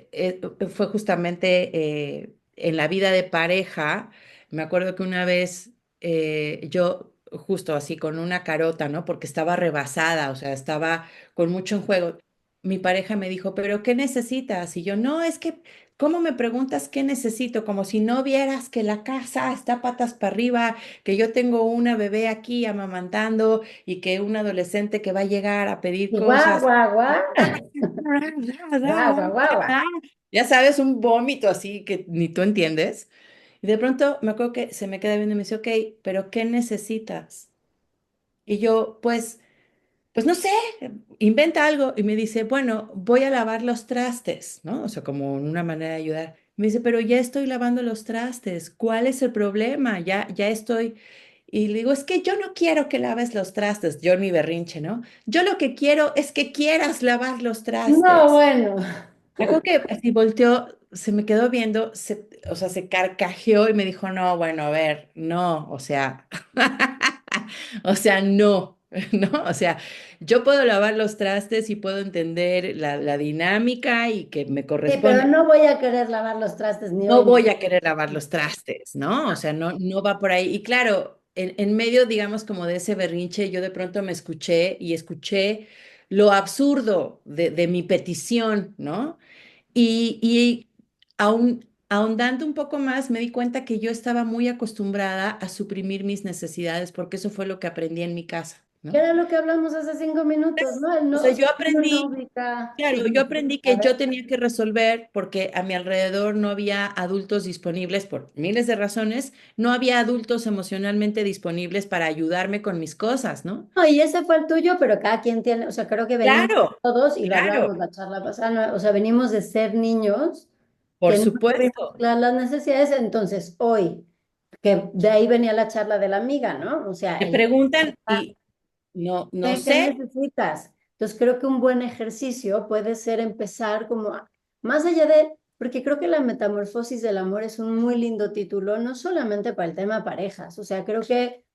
fue justamente en la vida de pareja. Me acuerdo que una vez yo, justo así, con una carota, ¿no? Porque estaba rebasada, o sea, estaba con mucho en juego. Mi pareja me dijo, ¿pero qué necesitas? Y yo, no, es que, ¿cómo me preguntas qué necesito? Como si no vieras que la casa está patas para arriba, que yo tengo una bebé aquí amamantando y que un adolescente que va a llegar a pedir Y guau, cosas. guau, guau, guau, guau, guau, guau. Ya sabes, un vómito así que ni tú entiendes. Y de pronto me acuerdo que se me queda viendo y me dice, ok, pero ¿qué necesitas? Y yo, pues no sé, inventa algo. Y me dice, bueno, voy a lavar los trastes, ¿no? O sea, como una manera de ayudar. Me dice, pero ya estoy lavando los trastes. ¿Cuál es el problema? Ya estoy. Y le digo, es que yo no quiero que laves los trastes. Yo en mi berrinche, ¿no? Yo lo que quiero es que quieras lavar los No, trastes. bueno. Me acuerdo que así volteó, se me quedó viendo, o sea, se carcajeó y me dijo, no, bueno, a ver, no, o sea, o sea, no, ¿no? O sea, yo puedo lavar los trastes y puedo entender la dinámica y que me Sí, pero corresponde. no voy a querer lavar los trastes ni No hoy. voy a querer lavar los trastes, ¿no? O sea, no va por ahí. Y claro, en medio, digamos, como de ese berrinche, yo de pronto me escuché y escuché lo absurdo de mi petición, ¿no? Y ahondando un poco más, me di cuenta que yo estaba muy acostumbrada a suprimir mis necesidades, porque eso fue lo que aprendí en mi casa, ¿Qué ¿no? era lo que hablamos hace 5 minutos, no? El O no, sea, o sea, yo uno no aprendí, ubica sus claro, yo aprendí que necesidades. yo tenía que resolver porque a mi alrededor no había adultos disponibles por miles de razones, no había adultos emocionalmente disponibles para ayudarme con mis cosas, ¿no? No, y ese fue el tuyo, pero cada quien tiene, o sea, creo que venimos Claro, todos, y lo claro, hablábamos la charla pasada, ¿no? O sea, venimos de ser niños por que no tuvimos supuesto. claras las necesidades, entonces hoy, que de ahí venía la charla de la amiga, ¿no? O sea, Me el preguntan y no ¿qué sé, necesitas? Entonces creo que un buen ejercicio puede ser empezar como, más allá de, porque creo que la metamorfosis del amor es un muy lindo título, no solamente para el tema parejas, o sea, creo que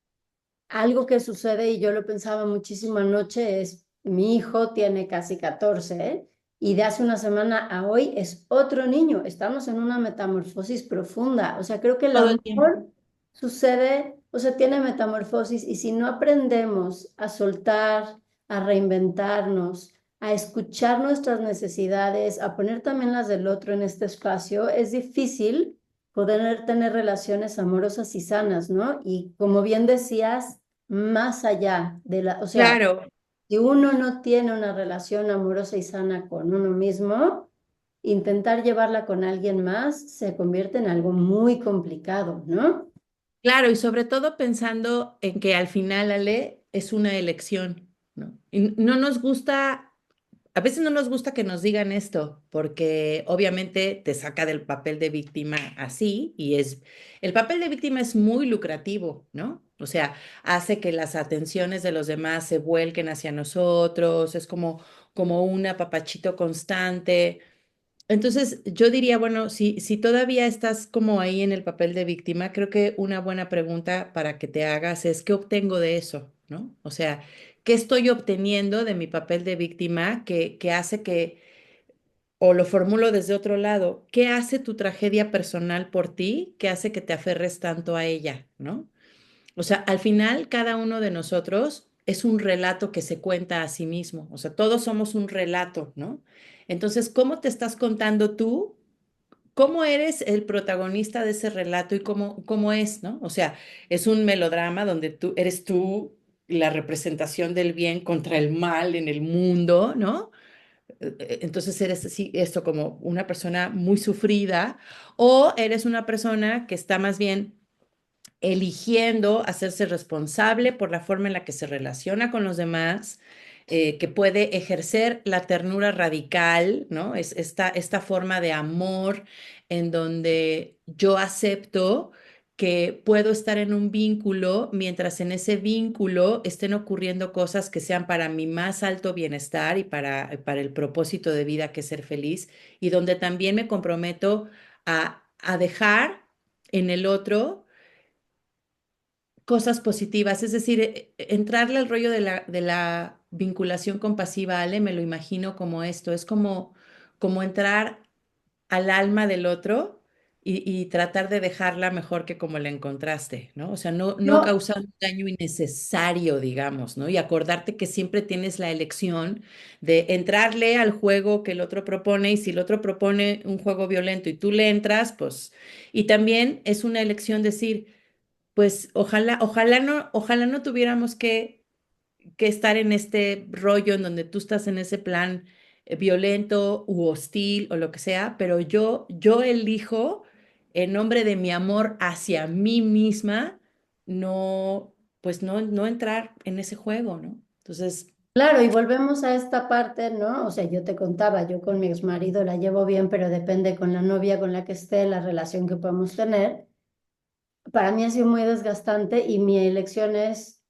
algo que sucede, y yo lo pensaba muchísimo anoche, es mi hijo tiene casi 14, ¿eh? Y de hace una semana a hoy es otro niño. Estamos en una metamorfosis profunda. O sea, creo que el todo el tiempo. amor sucede, o sea, tiene metamorfosis y si no aprendemos a soltar, a reinventarnos, a escuchar nuestras necesidades, a poner también las del otro en este espacio, es difícil poder tener relaciones amorosas y sanas, ¿no? Y como bien decías, más allá de la, o sea, Claro, si uno no tiene una relación amorosa y sana con uno mismo, intentar llevarla con alguien más se convierte en algo muy complicado, ¿no? claro, y sobre todo pensando en que al final, Ale, es una elección, ¿no? Y no nos gusta, a veces no nos gusta que nos digan esto, porque obviamente te saca del papel de víctima así, el papel de víctima es muy lucrativo, ¿no? O sea, hace que las atenciones de los demás se vuelquen hacia nosotros, es como un apapachito constante. Entonces, yo diría, bueno, si todavía estás como ahí en el papel de víctima, creo que una buena pregunta para que te hagas es, ¿qué obtengo de eso? ¿No? O sea, ¿qué estoy obteniendo de mi papel de víctima que hace que, o lo formulo desde otro lado, ¿qué hace tu tragedia personal por ti que hace que te aferres tanto a ella? ¿No? O sea, al final, cada uno de nosotros es un relato que se cuenta a sí mismo. O sea, todos somos un relato, ¿no? Entonces, ¿cómo te estás contando tú? ¿Cómo eres el protagonista de ese relato y cómo es, ¿no? O sea, es un melodrama donde tú eres tú la representación del bien contra el mal en el mundo, ¿no? Entonces eres así, esto como una persona muy sufrida, o eres una persona que está más bien eligiendo hacerse responsable por la forma en la que se relaciona con los demás, que puede ejercer la ternura radical, ¿no? Es esta forma de amor en donde yo acepto que puedo estar en un vínculo mientras en ese vínculo estén ocurriendo cosas que sean para mi más alto bienestar y para el propósito de vida que es ser feliz, y donde también me comprometo a dejar en el otro cosas positivas, es decir, entrarle al rollo de la vinculación compasiva, Ale, me lo imagino como esto, es como entrar al alma del otro y tratar de dejarla mejor que como la encontraste, ¿no? O sea, no Yo, causar un daño innecesario, digamos, ¿no? Y acordarte que siempre tienes la elección de entrarle al juego que el otro propone, y si el otro propone un juego violento y tú le entras, pues, y también es una elección decir, pues ojalá no tuviéramos que estar en este rollo en donde tú estás en ese plan violento u hostil o lo que sea, pero yo elijo en nombre de mi amor hacia mí misma, no, pues no entrar en ese juego, ¿no? Entonces, claro, y volvemos a esta parte, ¿no? O sea, yo te contaba, yo con mi exmarido la llevo bien, pero depende con la novia con la que esté, la relación que podemos tener. Para mí ha sido muy desgastante y mi elección es.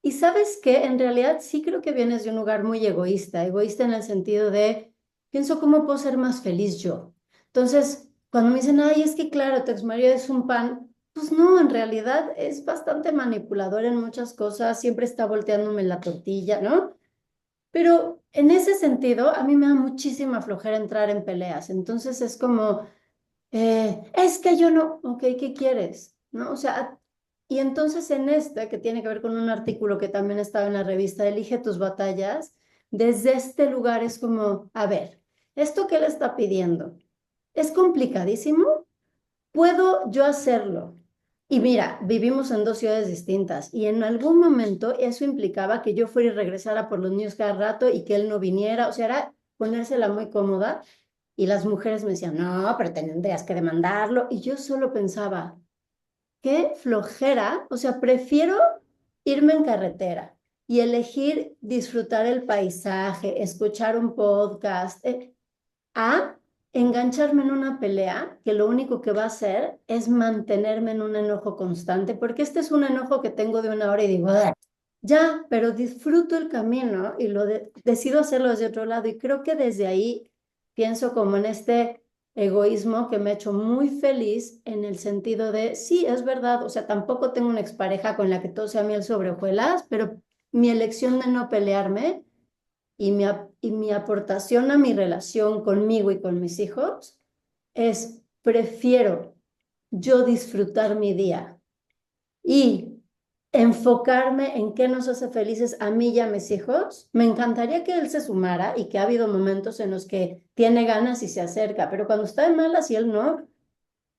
Y sabes qué, en realidad sí creo que vienes de un lugar muy egoísta, egoísta en el sentido de, pienso cómo puedo ser más feliz yo. Entonces, cuando me dicen, ay, es que claro, tu exmarido es un pan, pues no, en realidad es bastante manipulador en muchas cosas, siempre está volteándome la tortilla, ¿no? Pero en ese sentido, a mí me da muchísima flojera entrar en peleas. Entonces es como, es que yo no, ok, ¿qué quieres? ¿No? O sea, y entonces en este, que tiene que ver con un artículo que también estaba en la revista Elige tus batallas, desde este lugar es como, a ver, ¿esto que le está pidiendo es complicadísimo? ¿Puedo yo hacerlo? Y mira, vivimos en dos ciudades distintas y en algún momento eso implicaba que yo fuera y regresara por los niños cada rato y que él no viniera, o sea, era ponérsela muy cómoda y las mujeres me decían, no, pero tendrías que demandarlo y yo solo pensaba, qué flojera, o sea, prefiero irme en carretera y elegir disfrutar el paisaje, escuchar un podcast, a engancharme en una pelea que lo único que va a hacer es mantenerme en un enojo constante, porque este es un enojo que tengo de una hora y digo, "Ah, ya, pero disfruto el camino y decido hacerlo desde otro lado". Y creo que desde ahí pienso como en este egoísmo que me ha hecho muy feliz en el sentido de, sí, es verdad, o sea, tampoco tengo una expareja con la que todo sea miel sobre hojuelas, pero mi elección de no pelearme y mi aportación a mi relación conmigo y con mis hijos es, prefiero yo disfrutar mi día y enfocarme en qué nos hace felices a mí y a mis hijos. Me encantaría que él se sumara y que ha habido momentos en los que tiene ganas y se acerca, pero cuando está de malas y él no,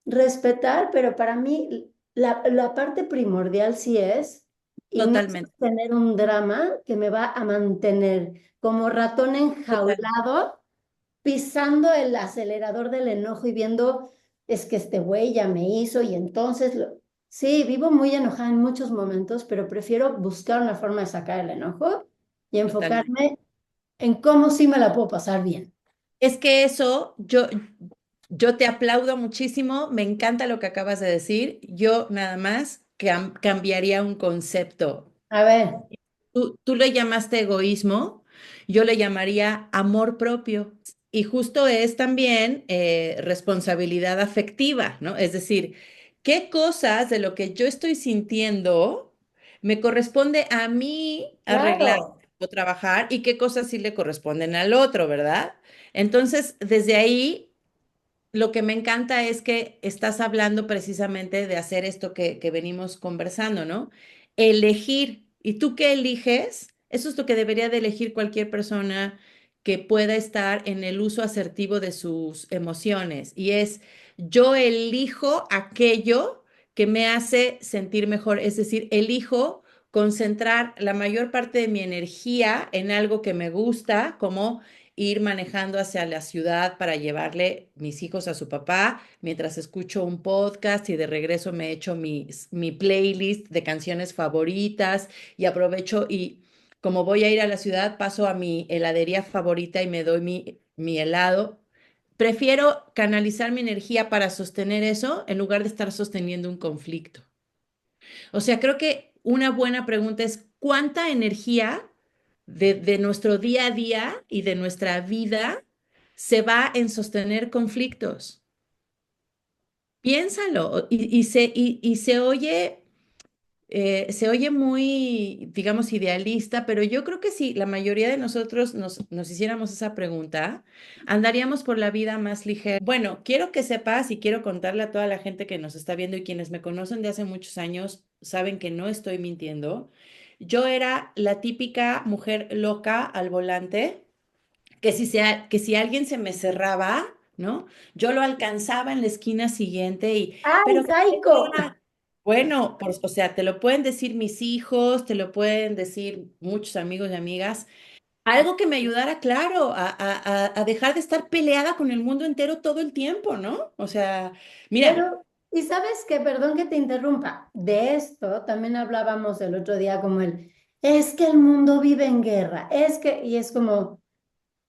respetar, pero para mí la parte primordial sí es, y no es Totalmente, tener un drama que me va a mantener como ratón total. enjaulado, pisando el acelerador del enojo y viendo, es que este güey ya me hizo y entonces, sí, vivo muy enojada en muchos momentos, pero prefiero buscar una forma de sacar el enojo y Totalmente. enfocarme en cómo sí me la puedo pasar bien. Es que eso, yo te aplaudo muchísimo, me encanta lo que acabas de decir. Yo nada más cambiaría un concepto. A ver, Tú le llamaste egoísmo, yo le llamaría amor propio. Y justo es también responsabilidad afectiva, ¿no? Es decir, ¿qué cosas de lo que yo estoy sintiendo me corresponde a mí arreglar claro. o trabajar y qué cosas sí le corresponden al otro, ¿verdad? Entonces, desde ahí lo que me encanta es que estás hablando precisamente de hacer esto que venimos conversando, ¿no? Elegir. ¿Y tú qué eliges? Eso es lo que debería de elegir cualquier persona que pueda estar en el uso asertivo de sus emociones. Y es, yo elijo aquello que me hace sentir mejor. Es decir, elijo concentrar la mayor parte de mi energía en algo que me gusta, como ir manejando hacia la ciudad para llevarle mis hijos a su papá, mientras escucho un podcast y de regreso me echo mi playlist de canciones favoritas y aprovecho y como voy a ir a la ciudad, paso a mi heladería favorita y me doy mi helado. Prefiero canalizar mi energía para sostener eso en lugar de estar sosteniendo un conflicto. O sea, creo que una buena pregunta es, ¿cuánta energía de nuestro día a día y de nuestra vida se va en sostener conflictos? Piénsalo. Y se oye muy, digamos, idealista, pero yo creo que si la mayoría de nosotros nos hiciéramos esa pregunta, andaríamos por la vida más ligera. Bueno, quiero que sepas y quiero contarle a toda la gente que nos está viendo y quienes me conocen de hace muchos años saben que no estoy mintiendo. Yo era la típica mujer loca al volante, que si alguien se me cerraba, ¿no? Yo lo alcanzaba en la esquina siguiente y, ¡Ay, pero ¿qué psycho! pasa? Bueno, pues, o sea, te lo pueden decir mis hijos, te lo pueden decir muchos amigos y amigas. Algo que me ayudara, claro, a dejar de estar peleada con el mundo entero todo el tiempo, ¿no? O sea, mira, Pero, y sabes que, perdón que te interrumpa, de esto también hablábamos el otro día como es que el mundo vive en guerra, es que, y es como,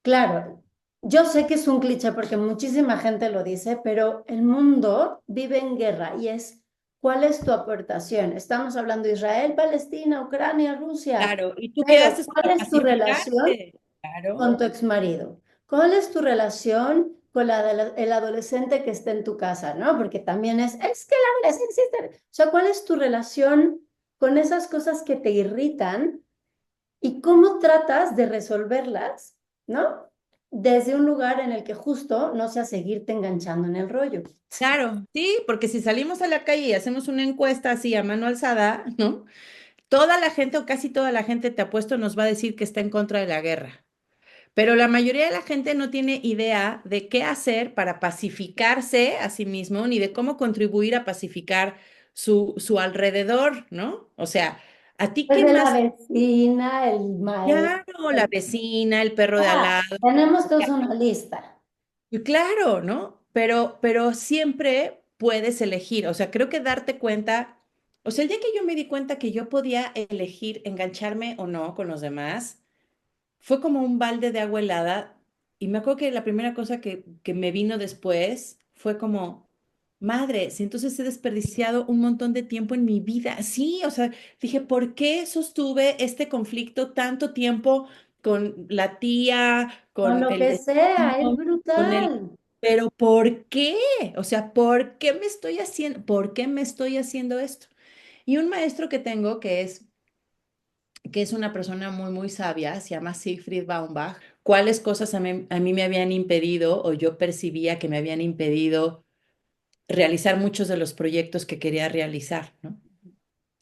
claro, yo sé que es un cliché porque muchísima gente lo dice, pero el mundo vive en guerra y es, ¿cuál es tu aportación? Estamos hablando de Israel, Palestina, Ucrania, Rusia, claro, ¿y tú qué pero haces ¿cuál para es tu relación pacificarte? Claro. con tu exmarido? ¿Cuál es tu relación con el adolescente que está en tu casa, ¿no? Porque también es que la adolescencia o sea, ¿cuál es tu relación con esas cosas que te irritan y cómo tratas de resolverlas, ¿no? Desde un lugar en el que justo no sea seguirte enganchando en el rollo. Claro, sí, porque si salimos a la calle y hacemos una encuesta así a mano alzada, ¿no? Toda la gente o casi toda la gente, te apuesto, nos va a decir que está en contra de la guerra. Pero la mayoría de la gente no tiene idea de qué hacer para pacificarse a sí mismo, ni de cómo contribuir a pacificar su alrededor, ¿no? O sea, ¿a ti qué Desde la más? vecina, el Claro, la maestro. vecina, el perro de al Ah, lado. tenemos todos una lista. Y claro, ¿no? Pero siempre puedes elegir. O sea, creo que darte cuenta, o sea, el día que yo me di cuenta que yo podía elegir engancharme o no con los demás, fue como un balde de agua helada. Y me acuerdo que la primera cosa que me vino después fue como, madre, si entonces he desperdiciado un montón de tiempo en mi vida. Sí, o sea, dije, ¿por qué sostuve este conflicto tanto tiempo con la tía, Con con lo el que sea, es vecino, con el... brutal. Pero ¿por qué? O sea, ¿por qué me estoy haciendo, por qué me estoy haciendo esto? Y un maestro que tengo que es una persona muy, muy sabia, se llama Siegfried Baumbach, cuáles cosas a mí me habían impedido o yo percibía que me habían impedido realizar muchos de los proyectos que quería realizar, ¿no?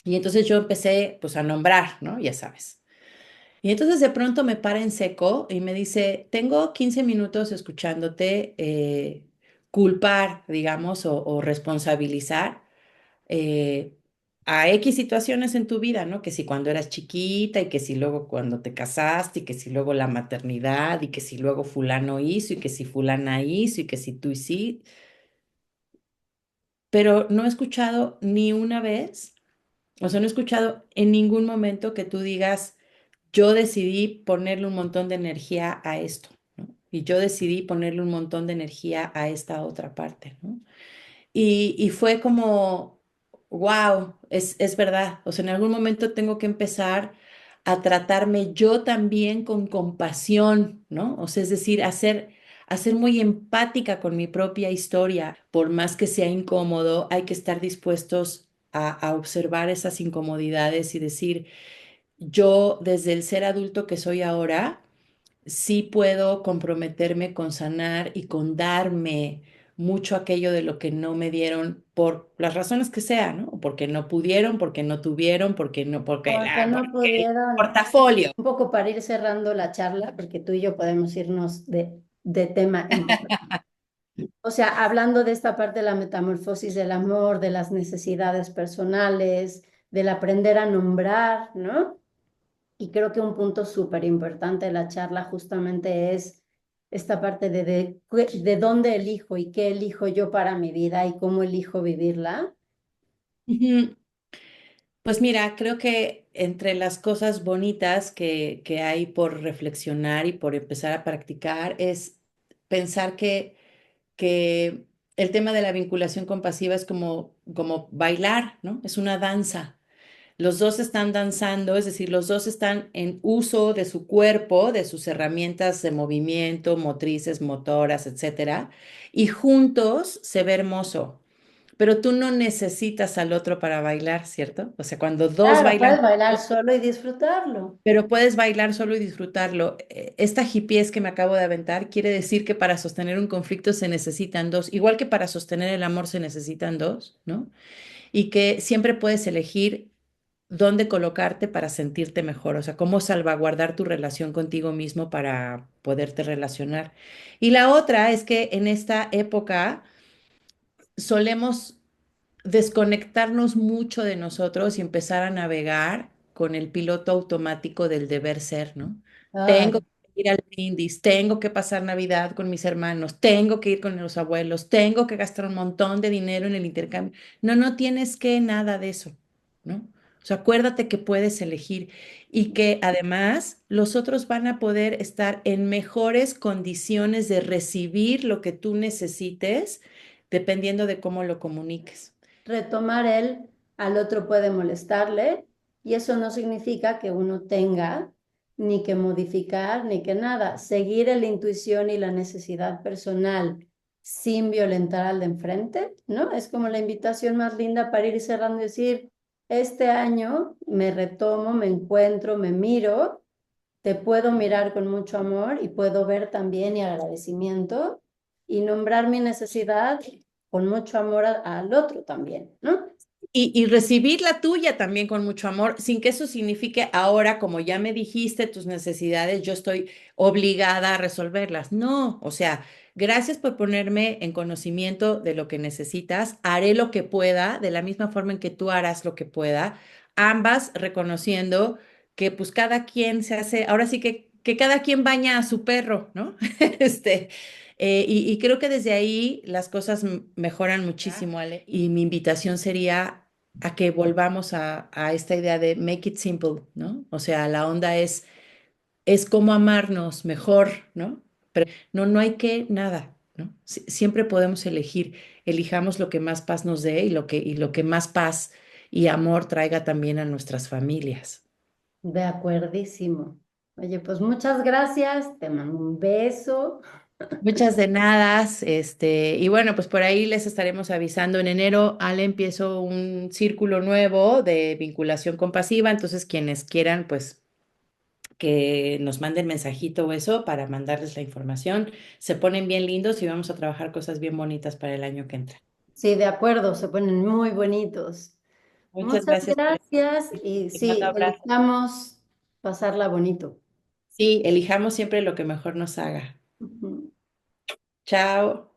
Y entonces yo empecé pues a nombrar, ¿no? Ya sabes. Y entonces de pronto me para en seco y me dice, tengo 15 minutos escuchándote culpar, digamos, o responsabilizar eh, a X situaciones en tu vida, ¿no? Que si cuando eras chiquita y que si luego cuando te casaste y que si luego la maternidad y que si luego fulano hizo y que si fulana hizo y que si tú hiciste, pero no he escuchado ni una vez, o sea, no he escuchado en ningún momento que tú digas, yo decidí ponerle un montón de energía a esto, ¿no? Y yo decidí ponerle un montón de energía a esta otra parte, ¿no? Y fue como, wow, es verdad. O sea, en algún momento tengo que empezar a tratarme yo también con compasión, ¿no? O sea, es decir, a ser muy empática con mi propia historia. Por más que sea incómodo, hay que estar dispuestos a observar esas incomodidades y decir, yo desde el ser adulto que soy ahora, sí puedo comprometerme con sanar y con darme mucho aquello de lo que no me dieron por las razones que sean, ¿no? Porque no pudieron, porque no tuvieron, Porque no porque el pudieron, portafolio. un poco para ir cerrando la charla, porque tú y yo podemos irnos de tema en tema. O sea, hablando de esta parte de la metamorfosis del amor, de las necesidades personales, del aprender a nombrar, ¿no? Y creo que un punto súper importante de la charla justamente es esta parte de dónde elijo y qué elijo yo para mi vida y cómo elijo vivirla. Ujú. Pues mira, creo que entre las cosas bonitas que hay por reflexionar y por empezar a practicar es pensar que el tema de la vinculación compasiva es como bailar, ¿no? Es una danza. Los dos están danzando, es decir, los dos están en uso de su cuerpo, de sus herramientas de movimiento, motrices, motoras, etcétera, y juntos se ve hermoso. Pero tú no necesitas al otro para bailar, ¿cierto? O sea, cuando dos Claro, bailan, puedes bailar solo y disfrutarlo. pero puedes bailar solo y disfrutarlo. Esta hipiés que me acabo de aventar quiere decir que para sostener un conflicto se necesitan dos, igual que para sostener el amor se necesitan dos, ¿no? Y que siempre puedes elegir dónde colocarte para sentirte mejor, o sea, cómo salvaguardar tu relación contigo mismo para poderte relacionar. Y la otra es que en esta época solemos desconectarnos mucho de nosotros y empezar a navegar con el piloto automático del deber ser, ¿no? Tengo Ay, que ir al brindis, tengo que pasar Navidad con mis hermanos, tengo que ir con los abuelos, tengo que gastar un montón de dinero en el intercambio. No, no tienes que nada de eso, ¿no? O sea, acuérdate que puedes elegir y que además los otros van a poder estar en mejores condiciones de recibir lo que tú necesites dependiendo de cómo lo comuniques. retomar él al otro puede molestarle y eso no significa que uno tenga ni que modificar ni que nada. Seguir la intuición y la necesidad personal sin violentar al de enfrente, ¿no? Es como la invitación más linda para ir cerrando y decir, este año me retomo, me encuentro, me miro, te puedo mirar con mucho amor y puedo ver también y agradecimiento y nombrar mi necesidad con mucho amor al otro también, ¿no? Y recibir la tuya también con mucho amor, sin que eso signifique ahora, como ya me dijiste tus necesidades, yo estoy obligada a resolverlas. No, o sea, gracias por ponerme en conocimiento de lo que necesitas. Haré lo que pueda, de la misma forma en que tú harás lo que pueda, ambas reconociendo que pues cada quien se hace, ahora sí que cada quien baña a su perro, ¿no? Este, y creo que desde ahí las cosas mejoran muchísimo, Ale. Y mi invitación sería a que volvamos a esta idea de make it simple, ¿no? O sea, la onda es cómo amarnos mejor, ¿no? No, no hay que nada, ¿no? Siempre podemos elegir, elijamos lo que más paz nos dé y lo que más paz y amor traiga también a nuestras familias. De acuerdísimo. Oye, pues muchas gracias, te mando un beso. Muchas de nada, y bueno, pues por ahí les estaremos avisando. En enero, Ale, empiezo un círculo nuevo de vinculación compasiva, entonces quienes quieran, pues que nos manden mensajito o eso para mandarles la información. Se ponen bien lindos y vamos a trabajar cosas bien bonitas para el año que entra. Sí, de acuerdo, se ponen muy bonitos. Muchas Muchas gracias, Ale. gracias y Te mando sí, abrazo. elijamos pasarla bonito. Sí, elijamos siempre lo que mejor nos haga. Ujú. Chao.